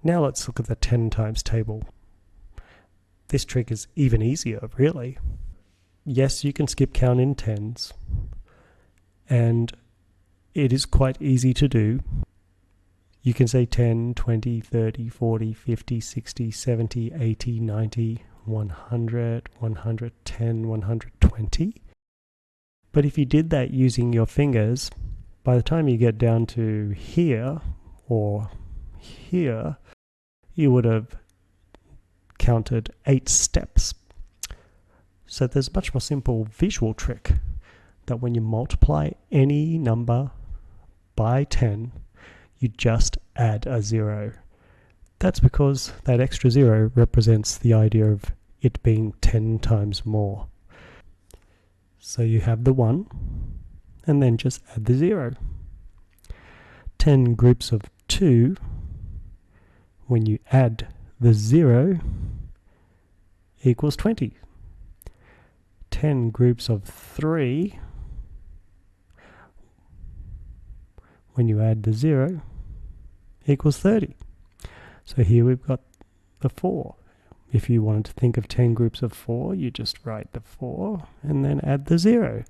Now let's look at the 10 times table. This trick is even easier, really. Yes, you can skip count in tens, and it is quite easy to do. You can say 10, 20, 30, 40, 50, 60, 70, 80, 90, 100, 110, 120. But if you did that using your fingers, by the time you get down to here or here, you would have counted 8 steps. So there's a much more simple visual trick that when you multiply any number by 10, you just add a 0. That's because that extra 0 represents the idea of it being 10 times more. So you have the 1, and then just add the 0. 10 groups of 2, when you add the 0, equals 20. 10 groups of 3, when you add the 0, equals 30. So here we've got the 4. If you wanted to think of 10 groups of 4, you just write the 4 and then add the 0.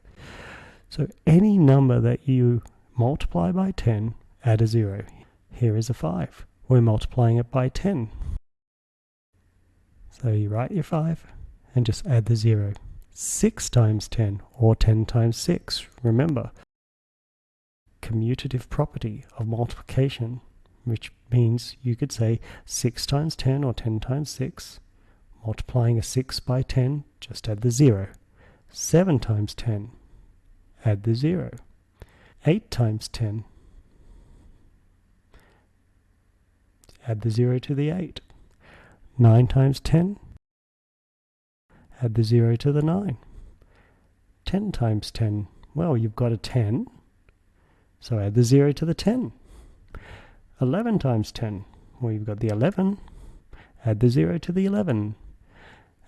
So any number that you multiply by 10, add a 0. Here is a 5. We're multiplying it by 10. So you write your 5 and just add the 0. 6 times 10, or 10 times 6. Remember, commutative property of multiplication, which means you could say 6 times 10 or 10 times 6. Multiplying a 6 by 10, just add the 0. 7 times 10, add the 0. 8 times 10, add the 0 to the 8. 9 times 10, add the 0 to the 9. 10 times 10, well, you've got a 10, so add the 0 to the 10. 11 times 10, well, you've got the 11, add the 0 to the 11.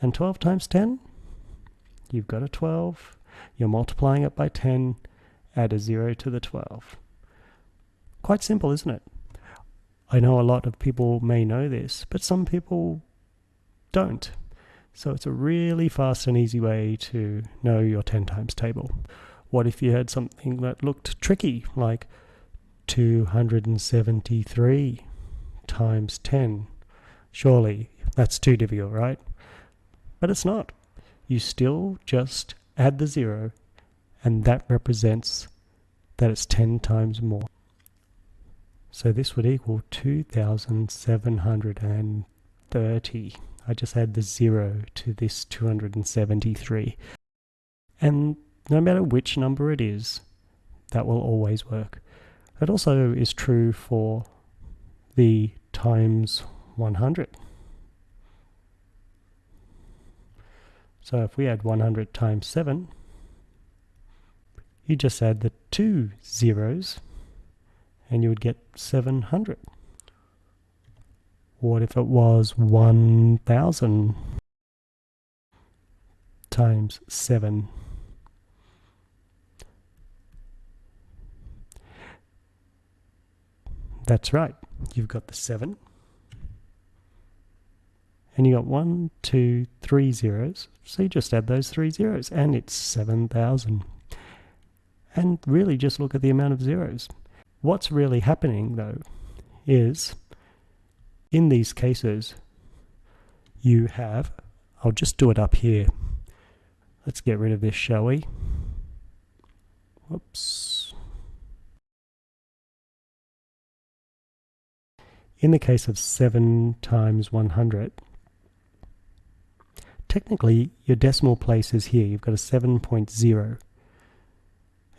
And 12 times 10, you've got a 12. You're multiplying it by 10, add a 0 to the 12. Quite simple, isn't it? I know a lot of people may know this, but some people don't. So it's a really fast and easy way to know your 10 times table. What if you had something that looked tricky, like 273 times 10? Surely that's too difficult, right? But it's not. You still just add the 0, and that represents that it's 10 times more. So this would equal 2,730. I just add the 0 to this 273. And no matter which number it is, that will always work. It also is true for the times 100. So if we add 100 times 7, you just add the 2 zeros and you would get 700. What if it was 1,000 times 7? That's right, you've got the 7. And you got 1, 2, 3 zeros, so you just add those 3 zeros, and it's 7,000. And really just look at the amount of zeros. What's really happening, though, is in these cases, you have, I'll just do it up here. Let's get rid of this, shall we? Whoops. In the case of 7 times 100, technically your decimal place is here. You've got a 7.0.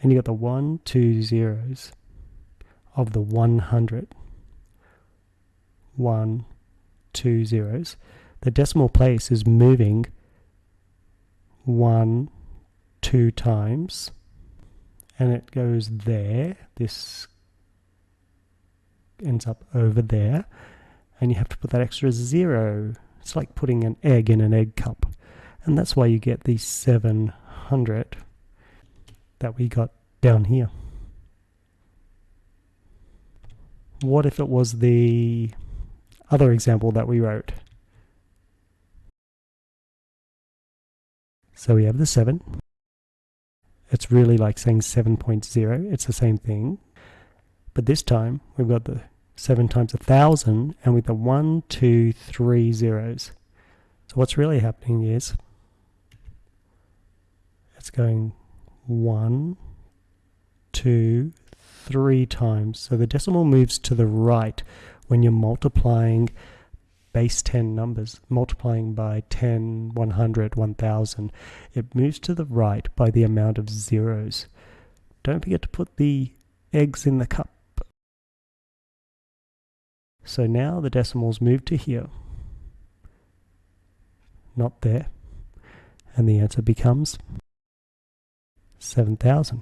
And you've got the 1, 2 zeros of the 100. 1, 2 zeros. The decimal place is moving 1, 2 times, and it goes there. This ends up over there, and you have to put that extra 0. It's like putting an egg in an egg cup, and that's why you get the 700 that we got down here. What if it was the other example that we wrote. So we have the 7. It's really like saying 7.0. It's the same thing. But this time, we've got the 7 times 1,000, and with the 1, 2, 3 zeros. So what's really happening is, it's going 1, 2, 3 times. So the decimal moves to the right when you're multiplying base 10 numbers, multiplying by 10, 100, 1000. It moves to the right by the amount of zeros. Don't forget to put the eggs in the cup. So now the decimals move to here, not there, and the answer becomes 7,000.